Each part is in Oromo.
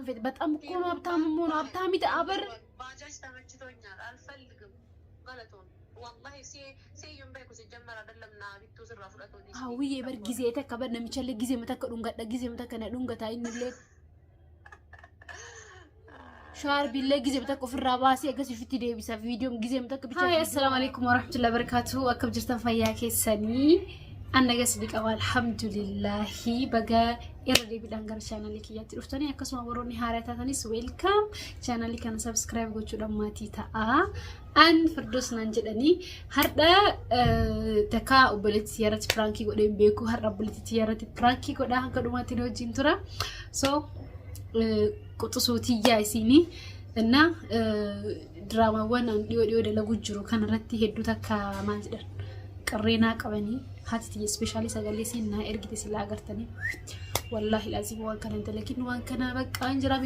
فيت بتأم كونه أبتام مونه أبتامي تأبر باجاج تمشيتونيال الفلقم غلطون والله سي يوم بيكو سيجمر أدلمنا بيتو سر فرقتوني هاوية بر جزيتة كبر نمشي جزي متك دونغا جزي متك ندونغا تاين اللي شعر بالله جزي متك في الراباسي أجلس في تدي بس فيديو جزي متك هاي السلام عليكم ورحمة الله وبركاته أكب جرتن فياك السني أنا قصدك أول الحمد لله بقى إردي بالأنجر channel لك ياتي رفتني أكسم وروني هارتاتني ويلكم channel لك أنا سبسكرايب قلت شو لما تيتا أن فردوس ننجدني هردا تكا وبلت سيارة برانكي قدام بيكو هردا بلت سيارة برانكي قدام هكذا تلو جنتورا so كنت صوتي جاي سيني إنه دراما وانا ديو دلقو جرو كان رتي هدو تكا مانجدر قرينا قبني هاتي سبيشالي سغالي سينا ارغيتي سلا غرتني والله لازم وان كان انت لكن وان كان بقى انجرا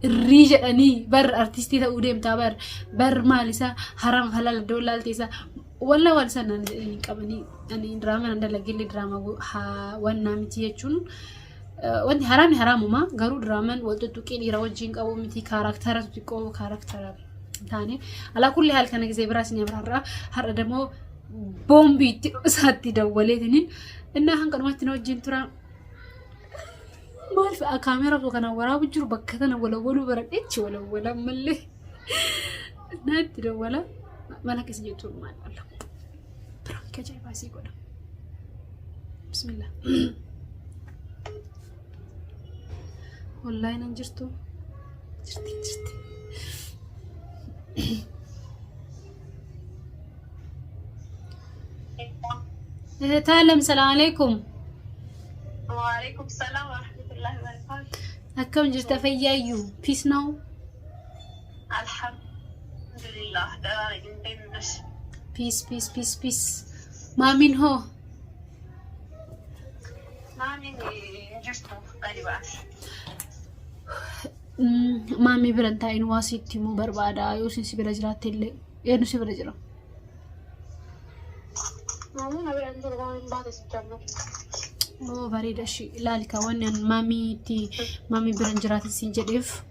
الريجدني بر ارتستي تا وديم تابر بر مالسا حرام حلال دولال تيسا والله والسنه قبني اني دراما ندلغلي دراما وانا متي يچون وانت حرام ما غرو دراما ولتتوكين يراوجين قبو متي كاركتر تقو كاركتر ثاني على كل حال كان زي براسني برا هر دمو بومبي ساتي دولتني إنها هنقول ما تنوجين ترى ما في كاميرا وكنا ورا بجرو بكتنا ولا برد إيش ولا ملي نادي ولا ما لك سجيتون ما الله بركة جاي باسي قدام بسم الله والله ننجرتو جرتي تعلم السلام عليكم وعليكم السلام ورحمة الله وبركاته أكم جرت فيايو بيس ناو الحمد لله دائما بيس ما من هو ما من جرتو قريبا مامي برنتاين واسيتي مو بربادا يوسين سبيرا جرات اللي ينو سبيرا جرا مامي برنتو قاين بعد الجنة أوه بريدة شيء لا لك وانن مامي برنجرات السنجديف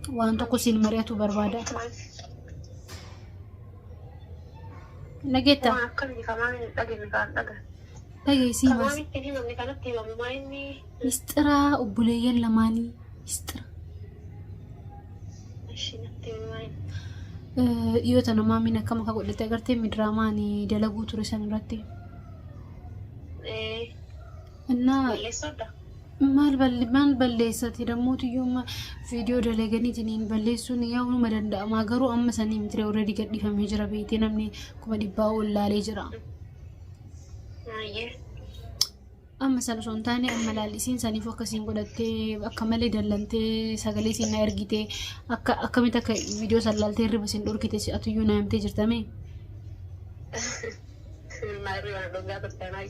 وان تقصين مرياتو بربادا نجيتا ما أكلني كمان لقي تاجي سيماس كمان تاني مامي كانت تيجي ما إني يسترا وبليان لماني يسترا ماشي نتي ما يوتا نمامي نكما كقول تاجرتي مدراماني دلقو تورسان راتي إننا مال بلّيساتي رموت يوم فيديو دلقني تنين بلّيسوني يوم مدن ما قروا أما سني متري already قد يفهم هجرة بيتي نمني كم دباول لا ليجرا أما سالسون تاني أما لاليسين ساني فوكسين قدرتي أكمل دلنتي سجلي سين أرجيتي أكمل تك فيديو سلالتي ربسين دور كتير أتويو نام تجرتامي ما أدري أنا دوغا تستمعي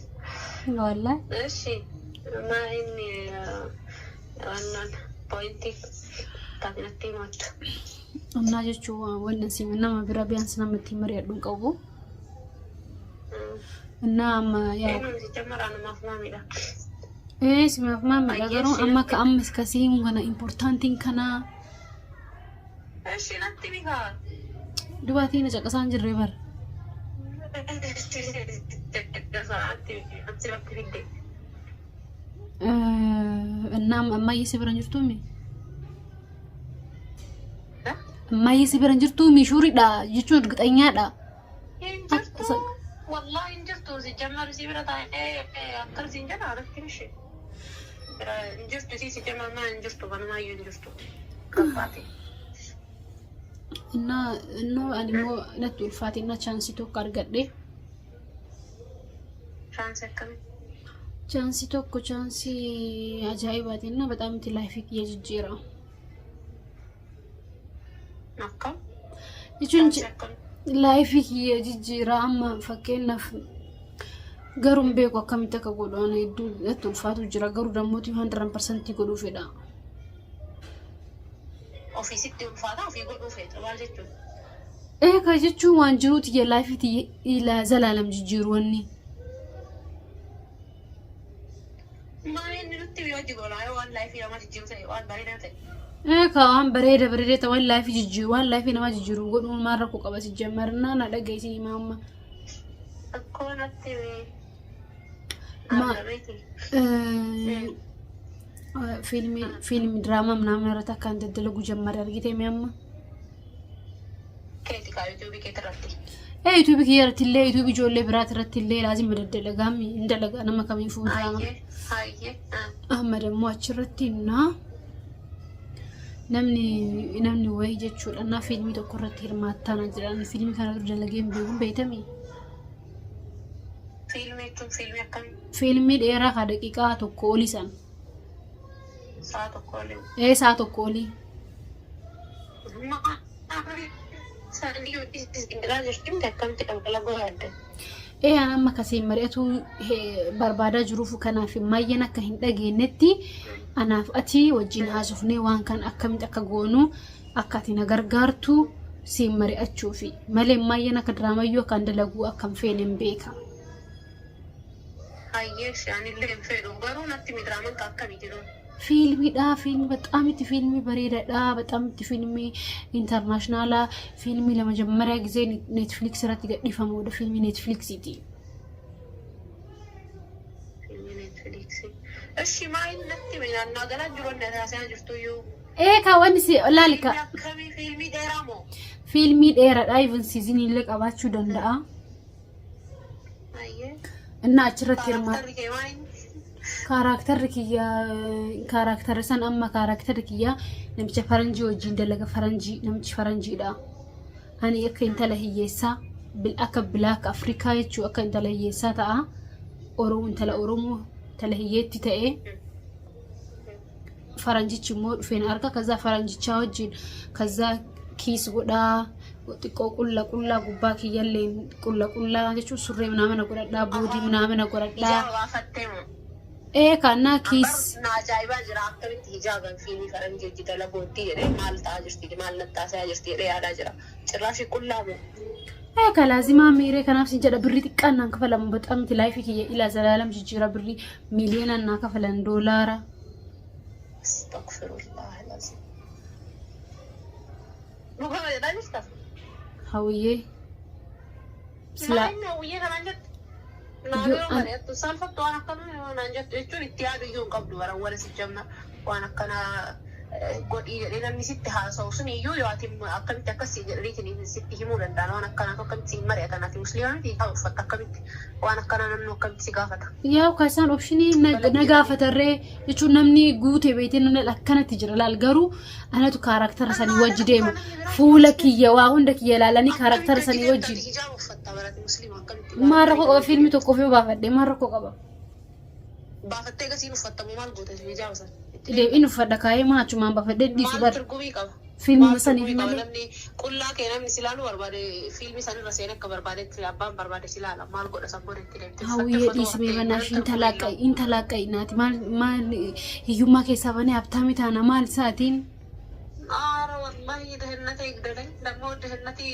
والله ماشي ما إني أنا بوينتي تاني نتيمات أنا جتشوا والنسيم إنما برابيان سنة متيمري أدون كوبو إنما يا إنه سيجمر أنا ما فهمي ده إيه سمع فهمي لكن أما كأمس كسيم وأنا importanting كنا ماشي نتيمها دواتي نجاك سانجر ريبر النام أما يسيبرن جرتومي أما يسيبرن جرتومي شوري دا جيشو دقتنيا دا والله انجرتو سيجمر سيبرا تاي أكل سينجر عرفت مشي انجرتو سيجمر ما انجرتو أنا ما ينجرتو كباتي إنه أنا مو نتول فاتنا chance تو كارجدي chance تو كو chance عجائبات إنه بتأمل لايفك يججيرا نعم يجون لايفك يججيرا أما فكينا قرم بيكو كم تكقولوا أنا يدو نتول فاتو جرا قرو دموتي 100% يقولوا فيدا وفي ستة وفاضة وفي قول وفيت والجتو إيه كجتشو وانجروت يا لايفتي إلى زلالم جيروني Maaliin nutti biyyooti goolaa waan laayifii nama jijjiiruu waan bareedaa ta'e. Kawan bareeda ta'an laayifii jijjiiru waan laayifii nama jijjiiru godhuun maal rakkoo qaba si jammarnaa na dhageessii maamma. Akkoo natti fiilmi diraamaa ምናምን irratti akka hin daddalagu jammare argite mi'amma. Keeti kaa yuutuubii keetti irratti. yuutuubii kiyya irratti illee yuutuubii ijoollee biraati irratti illee laazima daddalagaami hin dalaga nama kamiifuu diraamaa. Amma dammoo achirratti innaa namni wayii jechuudha na fiilmii tokko irratti hirmaattaan jedhan fiilmii kana dura dalagee hin beekun beektamii. Fiilmii akkamii? Fiilmii dheeraa ka daqiiqaa tokko olii san. Sa'a tokko olii. Sa'a tokko olii. Amma akkasiin mari'atu barbaadaa jiruuf kanaaf maayyan akka hin dhageenyetti anaaf ati wajjin haasofnee waan kan akkamitti akka goonu akka ati na gargaartu siin mari'achuufi malee maayyan akka diraamayyuu akka dalagu akka hin feene hin beeka. Hayyees yaanillee hin fedhu garuu natti midiraaman akkamii jiru. Fiilmiidha fiilmi በጣም itti fiilmi bareedaadha በጣም itti fiilmi ኢንተርናሽናላ fiilmi ለመጀመሪያ ጊዜ ኔትፍሊክስ irratti gadhiifamu ወደ fiilmi ኔትፍሊክሲቲ እሺ ማይን ነቲ በያና ገና ጅሮ እንደታሳያ ጅርቱዩ ካወን ሲ ላልካ fiilmi dheeraሞ fiilmi dheeraadha even season illee qabaachuu danda'a እና achirratti hirmaata karakter san amma karakter kiyya namicha faranjii wajjin dalaga namichi faranjiidha ani akka intala hiyyeessaa akka black africa jechuu akka intala hiyyeessaa ta'a intala oromoo intala hiyyeetti ta'e faranjichi immoo dhufeen arga kaza faranjichaa wajjin kaza kiis godhaa xiqqoo qullaa gubbaa kiyyalleen qullaa jechuun surree mana godhadhaa boodii mana godhadhaa kana kiis na ajaa'iba jira akkamitti hijaaban fiilmii faranjii hojii dalagoottii jedhee maal ta'aa jirti maal nattaasaa jirti jedhee yaadaa jira cirraashii qullaamu. Kalaazimaa miiree kanaaf sin jedha birrii xiqqaan naan kafalamu baxamti laayifii kiyya ilaa zalaalam jijjiira birrii miiliyoonaan naa kafalan doolaara. Astaghfirullah lazim. Mukama jedhaa jirta? Hawwiyyee. Maayinni hawwiyyee kanaan jettu? Naannoo mari'attu salphatu waan akkanaa naan jettu jechuun itti yaadu iyyuu hin qabdu bara wal si jamna waan akkanaa godhii jedhee namni sitti haasa'u sun iyyuu yoo ati akkamitti akkasii jedhaniitiin sitti himuu danda'an waan akkanaa akkamitti mari'atan ati musliimaaniti haa uffatta akkamitti waan akkanaa namni akkamitti si gaafata. Yaa kaasaan opshinii na gaafatarree jechuun namni guutee beekee namni akkanatti jira laal garuu anatu karaktara sanii wajji deema fuula kiyya waa hunda kiyya ilaalanii karaktara sanii wajjin. Maal rakkoo qaba fiilmi tokkoof yoo baafadhe maal rakkoo qaba. Baafattee gasiin uffattamu maal goote hijaaba sana. Deebiin uffadha kaayee maachumaan baafadhe dhiisu bara. Turgumii qaba. Fiilmi sanii malee. Namni qullaa kee namni silaaluu barbaade fiilmi sanirra seenee akka barbaadetti abbaan barbaade silaala maal godha sabbonetti deemte. Hawwiyyee dhiismee banaash intalaaqa'i naati maal hiyyummaa keessaa banee habtaami taana maal isaatiin. Aara wallahi dahannata igdalee dammoo dahannati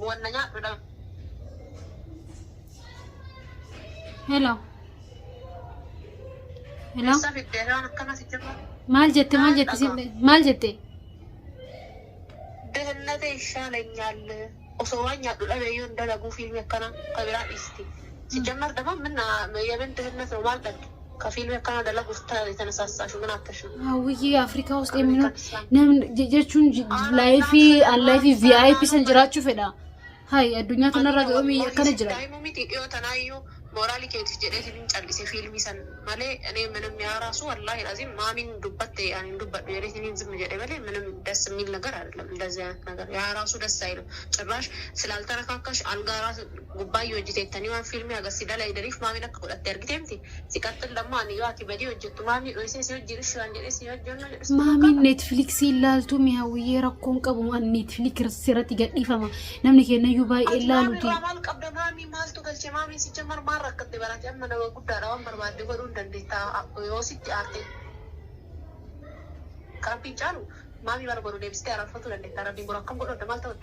wanna nyaadhudha. Hello. Maal jette maal jette? Dahannata ishaaleenyaal osoo waan nyaadhu dhabeeyyuu hin dalaguu fiilmi akkana ka biraa dhiisti. Sijammar dama minna የምን ድህነት ነው ማለት ነው ከፊልም akkana dalaguuf የተነሳሳሽው ምን አተሽ ነው? Hawwiyyee Afrikaa ውስጥ የሚኖር namni jechuun laayifii VIP san jiraachuu fedha. Hay addunyaa kanarra ga'umii akkana jira. Daa'imuu miti dhiyoo tanaayyuu mooraalii keetis jedhee hin callisee fiilmii san malee እኔ ምንም ያራሱ والله لازم ማሚን ዱበት ያኔ ዱበት jedhee hin ዝም jedhee malee ምንም ደስ የሚል ነገር አይደለም እንደዚህ አይነት ነገር ያራሱ ደስ አይልም ጭራሽ ስላልተረካካሽ አልጋራ ጉባይ ወጅቴተኒ ዋን ፊልም ያገስ ሲዳላ ይደሪፍ ማሚን አከ ቆጣ ያርግቴምቲ ሲቀጥል ደግሞ አንዩ አቲ በዲ ወጅቱ ማሚ ዶይሴ ሲወጅልሽ አንጀሌ ሲወጅኑ ማሚን ኔትፍሊክስ ይላልቱ ሚያውዬ ረኮን ቀቡ ማን ኔትፍሊክስ ሲረት ይገዲፈማ namni kenna yubai ilaaluti ማል ቀብደ ማሚ ማልቱ ገልቼ ማሚ ሲጀመር ማረከት በራት ያመነ ጉዳራ ዋን በርባደ ጎዱ እንደንዴታ ዮሲት አርቴ ካምፒን ጫሉ ማሚ ባርጎሩ ደብስቴ አራፈቱ እንደንዴታ ረቢ ጎራከም ጎዶ ደማልታ ወደ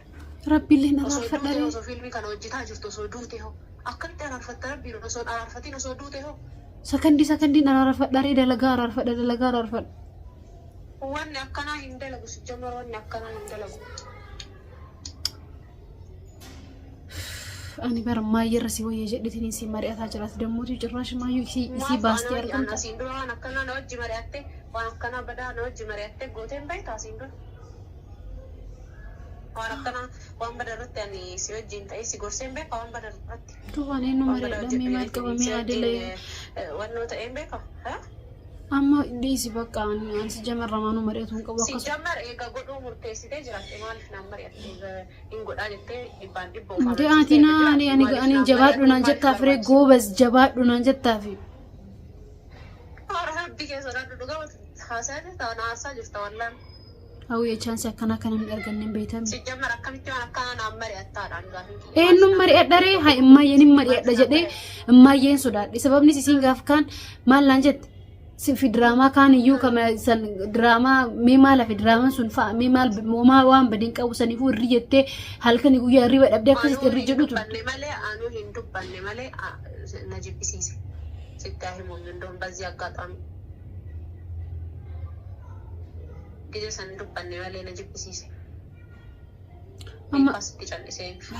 ረቢ ለና ፈደረ ሶ ፊልሚ ካለ ወጅታ ጅርቶ ሶ ዱቴ ሆ አከንተ አራፈተ ረቢ ሶ አራፈቲ ሶ ዱቴ ሆ sakandii ararfadha dari dalagaa ararfadha wanni akkanaa hin dalagu sijjamar wanni akkanaa hin dalagu ani bar maayirra si wayya jedhitini si mari'ataa jiraat dammooti cirrash maayu isi baasti argamta sindura waan akkanaa na wajji mari'atte waan akkanaa badaa na wajji mari'atte gooteen beektaa sindura waan akkanaa waan badarratti ani si wajjin ta'ee si gorseen beeka waan badarratti tuwaan eenyu mari'adhamee maal qabamee adelee wannoo ta'een beeka amma dhiisi bakka ani si jamarramaanu mari'atuun qabu akkasuma si jamar eega godhuu murteessitee jiraatte maaliif naan mari'atte hin godhaa jettee dhibbaan dhibboo de atina ani jabaadhu naan jettaaf ree goobas jabaadhu naan jettaaf rabbi keessa dhaadhu dhugaa haasaa ta'an haasaa jirta wallaan hawwiye chaansi akkana kana hin arganne beekame si jamar akkamitti waan akkana naan mari'attaadhaan gaafii eenyuun mari'adharee haa immaayeen mari'adha jedhee immaayeen sodaadhe sababni isiin gaaf kaan maal naan jette في دراما كان يو كما دراما ميمال في دراما سنفا ميمال وما وان بدين كوسن يفور ريته هل كان يقول يا ريبه ابدا كيس الرجل تو مالي انو هندو بن مالي نجيب سيسي ستاه مون دوم بزي اغاطام كده سندو بن مالي نجيب سيسي أما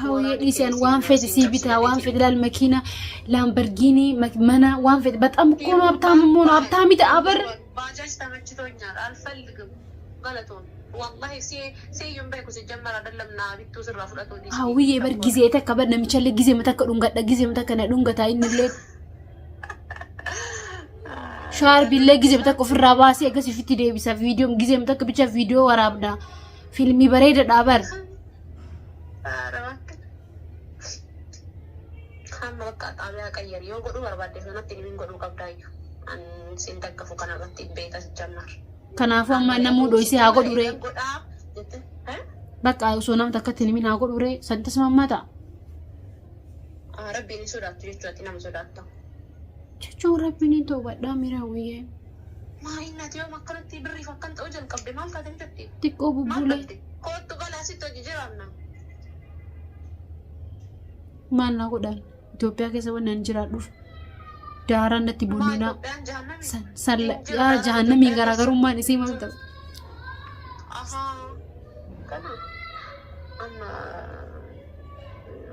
هو يديسان وان فيت سيبتها وان فيت للماكينة لامبرجيني منا وان فيت بتأم كونوا بتأمون أبتأمي تأبر باجاج تمشيتونيا الفلق غلطون والله سي يوم بيكو سجمر أدلمنا بيتو سر رافلاتو دي هو يبر جزيتك كبر نمشي جزي متك دونغا جزي متك أنا دونغا تاين الليل شعر بالله جزي متك في الراباسي أكسي في تدي بيسا فيديو جزي متك بيشا فيديو ورابنا فيلمي بريد الأبر هم بقى طابع كير يوم قدو بربادة فينا تنين قدو قبضاي أن سنتك كفو كنا بتي بيتا سجمر كنا فما نمو دويسي هاقو دوري بقى وصونام تكتني من هاقو دوري سنتس ماماتا ربي نسودات جيشواتي نام سوداتا جيشو ربي نتو بدا ميراوية ما إنا تيوم أكرتي بري فكنت أوجل قبضي مالتا تنجبتي تكو ببولي كوتو قلا ستو جيجرامنا maal na godhan Itoophiyaa keessa waan jiraadhuuf daaraan natti buunina salla jahannamii garaagarummaan isii maal ta'u kana amma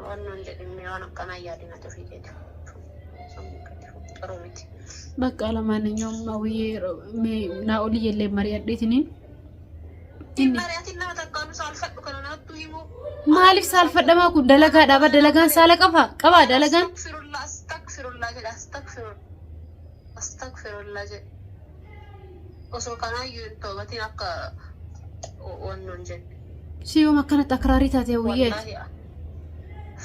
wannan jedhimee waan akkanaa yaadina tufii jedhu roomiti bakka lamaaniyyuu mawiyee naa olii illee mari'adheetiniin mari'atiin nama takkaanu saalfadhu kana naattu himu maalif saalfadhamaa kun dalagaa dhaaba dalagaan saala qaba dalagaan astagfirullah jedhe osoo kanaayyuu hin toobatiin akka wannoon jedhe siyoom akkanatti akraarii taatee wiyyee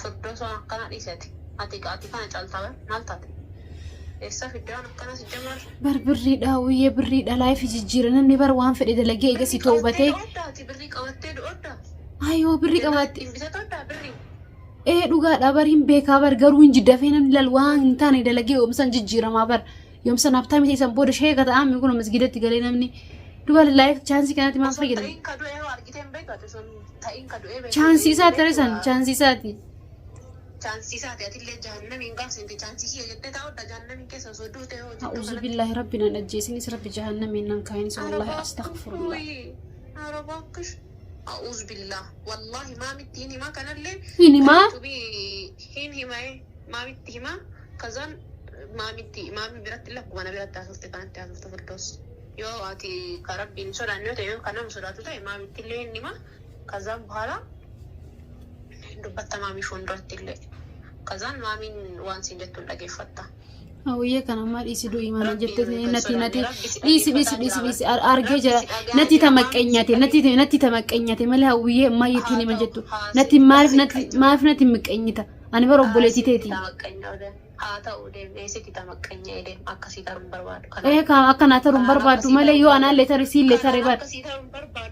fiddoo soon akkana dhiisati ati kana caaltaawee maal taate eessa fiddoon akkana si jamar birriidha wiyyee birriidha laayif jijjiira namni bar waan fedhe dalagee eega si toobatee birrii qabattee du'oodha ayo birri qabatti dhugaadha bar hin beekaa bar garuu hin jiddafee namni lal waan hin taane dalagee yoomsan jijjiiramaa bar yoomsan haftaa miti isan booda sheeka ta'amni kun masgidatti galee namni duba laayif chaansii kanatti maan fayyadamu chaansii isaati taresan chaansii isaati atillee jahannamiin gaafsinte chaansii kiyya jettee taa'udha jahannamiin keessa osoo duute hoo a'uuzu billaahi rabbiin an ajjeesinis rabbi jahannamiin nan kaayinis wallahi astaghfirullah arabaakkish أعوذ بالله والله ما متيني ما كان اللي هني ما ما متي ما كذا ما متي ما برت لك وانا برت تاسوت كانت تاسوت فردوس يو أتي كرب بين سورة نيوت يو كنا مسورة توتا ما متي اللي هني ما كذا بحالا دبت ما ميشون رت اللي كذا ما من وان سيدت ولا كيفتا هويه كان ما يسدو إيمان جبت نتي ليس أرجع جرا نتي تمكنياتي تمكنياتي ماله هويه ما يتيني ما جتو نتي ما عرف نتي مكنيتا أنا برب بولتي تيتي هذا ودي نسيت تمكنيه ده أكسي ترم برباد إيه كان أكن أترم برباد ماله يو أنا لتر رباد أكسي ترم برباد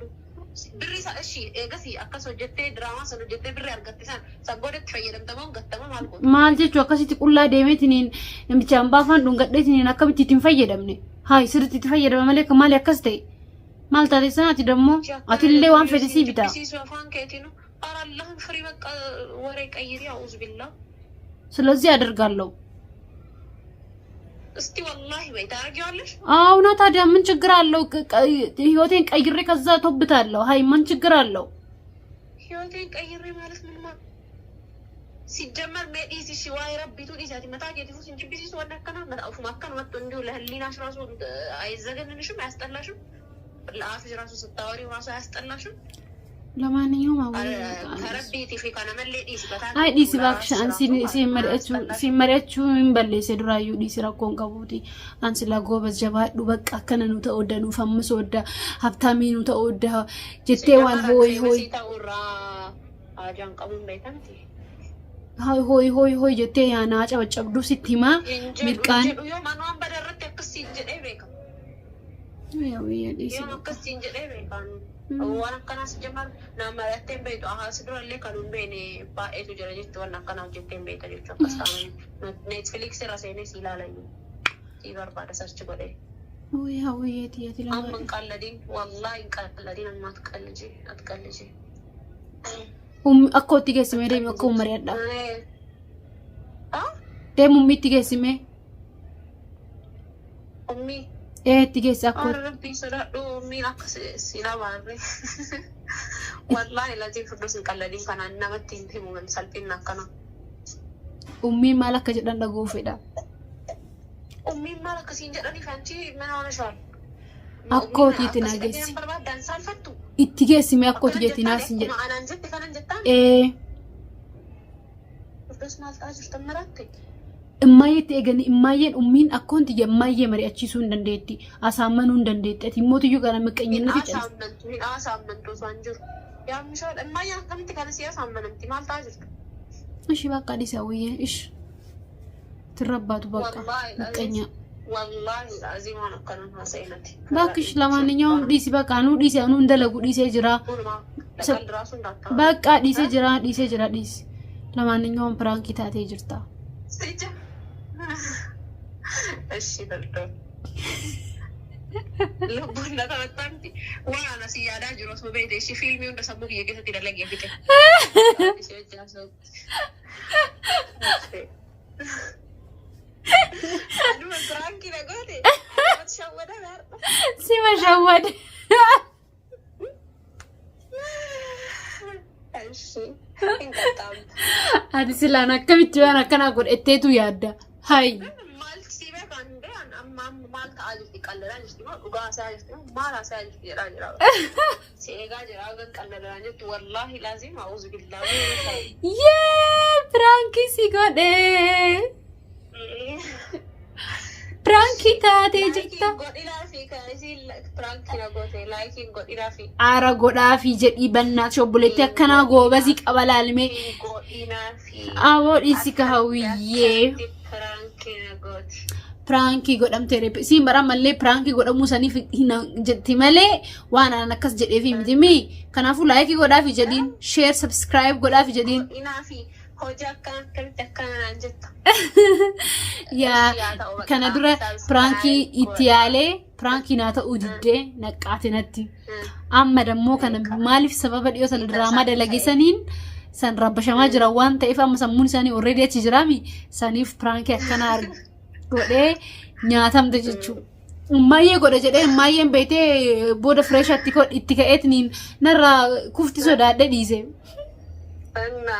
بري سأشي إيه أكسو جتة دراما سنو جتة بري أرجعتسان سبورة تفيدم تمام قطعة مالكو maal jechu akkasitti qullaa deemetiniin namicha baafan dhungadheetiniin akkamitti ittiin fayyadamne haay sirriitti itti fayyadama malee maali akkas ta'e maal taate sanaati dammoo atillee waan fedhe sii bitaa ስለዚህ አደርጋለሁ እስቲ ወላሂ ወይ ታረጊዋለሽ? አውና ታዲያ ምን ችግር አለው? ህይወቴን ቀይሬ ከዛ ተውብታለሁ። ሃይ ምን ችግር አለው? ህይወቴን ቀይሬ ማለት ምን ማለት ሲጀመር ሜዲሲ ሲዋይ ረቢቱ ዲሳቲ መታገቲፉ ሲንጂቢሲ ወደከና መጣፉ ማከን ወጥቶ እንዲሁ ለህሊናሽ ራሱ አይዘገንንሽም? አያስጠላሽም? ለአፍሽ ራሱ ስታወሪው ራሱ አያስጠላሽም? ለማንኛውም ተረቢቲ ፊካና መለዲስ በታን አይ ዲስ ባክሽ አንሲ ሲመረቹ እንበለሰ ድራዩ ዲስ ራኮን ቀቡቲ አንሲ ላጎበዝ ጀባዱ በቃ ከነኑ ተወደኑ ፈምስ ወደ ሀብታሚኑ ተወደ ጀቴዋን ሆይ ታውራ አጃን ቀቡን በይታንቲ ሆይ ጀቴ ያና ጨበጨብዱ ሲቲማ ሚልቃን ዮ ማንዋን በደረተ ክሲ ጀዴ ቤካ ያው የዲስ ክሲ ጀዴ ቤካን وانا كان سجمال نعم رتين بيت سدور اللي كانوا بيني بايتو جرجت وانا كان جتين بيت اللي شو كستان نتفليكس راسيني سيلا لي تيبر بعد سيرش بدي ويا تي لا ام قلدين والله قلدين ما تقلجي اتقلجي اكو تيجي سمي ريم اكو مريدا دم امي تيجي سمي امي تيجي ساكو ربي سرادو مينك سينا باري والله لازم فدوس نقلدين كان نمتين في مون سالفين كنا امي مالك جدان دغو فدا امي مالك سينجدني فانتي من وانا شال اكو تيتنا جيس دان سالفتو اتيجي سمي اكو تيجيتنا سينجد انا نجت كان نجتان فدوس مالتاج تمراتك እማየት እገኒ እማየን ኡሚን አኮንት የማየ መሪያቺሱ እንደንዴቲ አሳመኑ እንደንዴት ቲሞቲዩ ጋር መቀኝነት ይጨርስ አሳመንቱ ሳንጁር ያምሻል እማያ ከምት ካለሲ ያሳመንንቲ ማልታጅ እሺ በቃ ዲሳውዬ እሺ ትረባቱ በቃ መቀኛ والله العظيم انا كان حسينتي باكش ለማንኛውም ዲሲ በቃ ኑ ዲሲ አኑ እንደለጉ ዲሲ ጅራ በቃ ዲሲ ጅራ ዲሲ ለማንኛውም ፕራንክ ታቴ ጅርታ እሺ በልቶ ለቡና ታጣንቲ ዋና ሲያዳ ጅሮስ በቤት እሺ ፊልሚው እንደሰሙክ የገሰት ይደለግ የፊት እሺ ጃሶ አዱ ፕራንክ ይነጎቴ ሸወደ ጋር ሲመሸወድ እሺ እንቀጣም አዲስላና ከቢትዋና ከና ጎድ እቴቱ ያዳ ሃይ ማልት ሲበቃ እንደ አማም ማልት አልፍ ይቀለላል እስቲ ኡጋሳ እስቲ ማራሳ እስቲ ይራጅራ ሲጋ ጀራገን ቀለላኝት ወላሂ ላዚም አውዝ ቢላሂ የ ፍራንኪ ሲጎዴ ፍራንኪ ታቴ ጅታ ጎዲላፊ ካዚ ፍራንኪ ናጎቴ ላይኪን ጎዲላፊ አራ ጎዳፊ ጀዲ በናት ሾቡለቲ አከና ጎበዚ ቀበላልሜ ጎዲናፊ አዎ ዲሲካ ሀዊዬ ፍራንኪ ጎዳምቴ ሲምበራ መሌ ፍራንኪ ጎዳሙ ሰኒ ጀቲ መሌ ዋና ነከስ ጀዴፊ ሚዲሚ ከናፉ ላይኪ ጎዳፊ ጀዲን ሼር ሰብስክራይብ ጎዳፊ ጀዲን ኢናፊ ሆጃካ ከንተከና አንጀታ ያ ከነድረ ፍራንኪ ኢቲያሌ ፍራንኪ ናታ ኡድዴ ነቃተነቲ አማ ደሞ ከነ ማሊፍ ሰበበ ዲዮ ሰለ ድራማ ደለገሰኒን san rabashama jira wanta ifa masammun sani already achi jirami sanif prank akkana gode nyaatam dejechu ummaye gode jede ummaye bete boda fresh attiko ittika etnin narra kufti sodade dize anna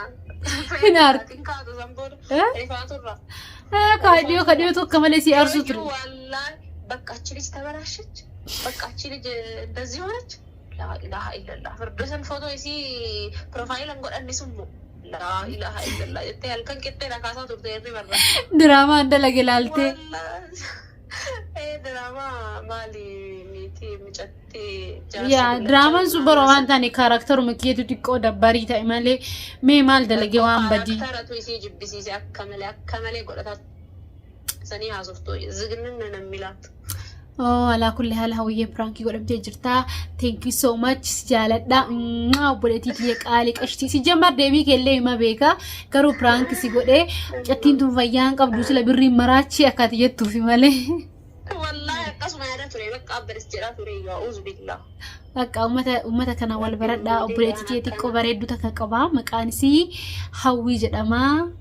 finar tinkado zamboda ifaturra kadiyo to kamale si arsutru wallahi በቃች ልጅ ተበላሸች በቃች ልጅ እንደዚህ ሆነች لا إله إلا الله فردوسن فوتو يسي بروفايل انقول أني سمو لا إله إلا الله يتي هلكن كتي لكاسا تبتيرني مرة دراما عند لقلالتي دراما مالي ميتي مجتي يا دراما سوبر وانتاني كاركتر مكيتو تيكو دباري تايمالي مي مال دلقي وان بدي كاركتر يسي جبسيسي أكملي قولتات سني عزفتو زغنن نميلات على كل حال هويه برانكي قدمت جرتا ثانك يو سو ماتش جالدا بولتي تيك عليك اشتي سيجمر ديبي كله ما بيكا كرو برانك سي غده چتين تو فيان قبدو سلا بري مراچي اكات يتو في ماله والله قسم يا رتري بقى برس جرا تري اعوذ بالله بقى امته كنا والبردا بولتي تيك بريدو تكقبا مقانسي هوي جدما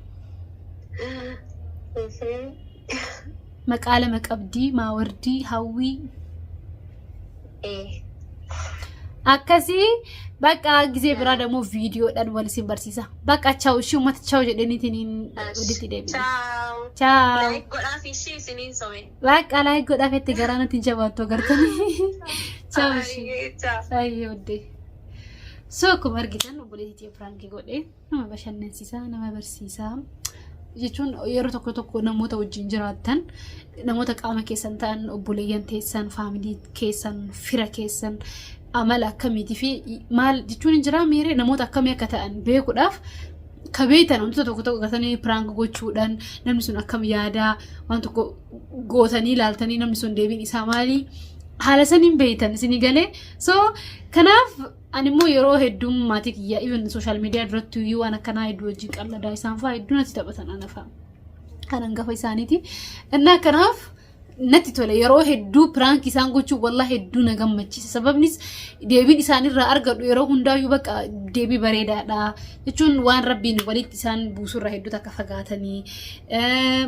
maqaala maqabdii maawardii hawwii akkasii bakka gisee biraa ደግሞ ቪዲዮodhaan wal isin barsiisa bakka chaw shi ummata chaw jedhaniitiin waditti deebina chaw like godhaa fi ishii isiniin sobe bakka like godhaa fetti garaanatti jabaattu agartanii chaw shi ayyodde so akkuma argitan obboleettii Franki godhee nama bashannansiisaa nama barsiisaa jechuun yeroo tokko namoota wajjin jiraatan namoota qaama keessan ta'an obboleeyyan teessan faamilii keessan fira keessan amala akkamiiti fi maal jechuun jira meere namoota akkamii akka ta'an beekuudhaaf kabeetan wantoota tokko gatanii prank gochuudhaan namni sun akkam yaadaa waan tokko gootanii ilaaltanii namni sun deebiin isaa maali haala saniin beeytan isinii galee so kanaaf ani immoo yeroo hedduu maatii kiyyaa even social media irratti iyyuu waan akkanaa hedduu wajjin qalladaa isaan fa'aa hedduu natti taphatan anafa kan hangafa isaaniiti innaa kanaaf natti tole yeroo hedduu prank isaan gochuu wallahi hedduu na gammachiisa sababnis deebiin isaanirraa argadhu yeroo hundaayyuu bakka deebii bareedaadha jechuun waan rabbiin walitti isaan buusurraa hedduu takka fagaatanii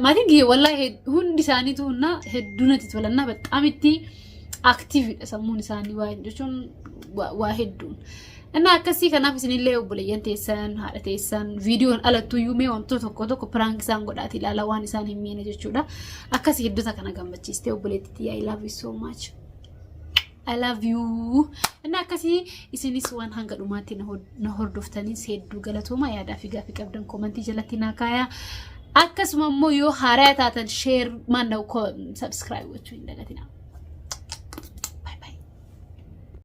maatiin kiyya wallahi hundi isaaniitu hedduu natti tolanna baxaamitti aktiividha sammuun isaanii waa jechuun waa hedduun እና akkasii kanaaf isinillee obboleeyyan teessan haadha teessan viidiyoon alattu yuumee wantoota tokko prank isaan godhaati ilaala waan isaan hin miine jechuudha akkasii hedduuta kana gammachiiste obboleettii I love you so much I love you እና akkasii isinis waan hanga dhumaatti na hordoftaniis hedduu galatooma yaadaa fi gaafii qabdan komentii jalatti naa kaayaa akkasuma immoo yoo haaraa taatan share maanna'u subscribe gochuu hin dagatinaa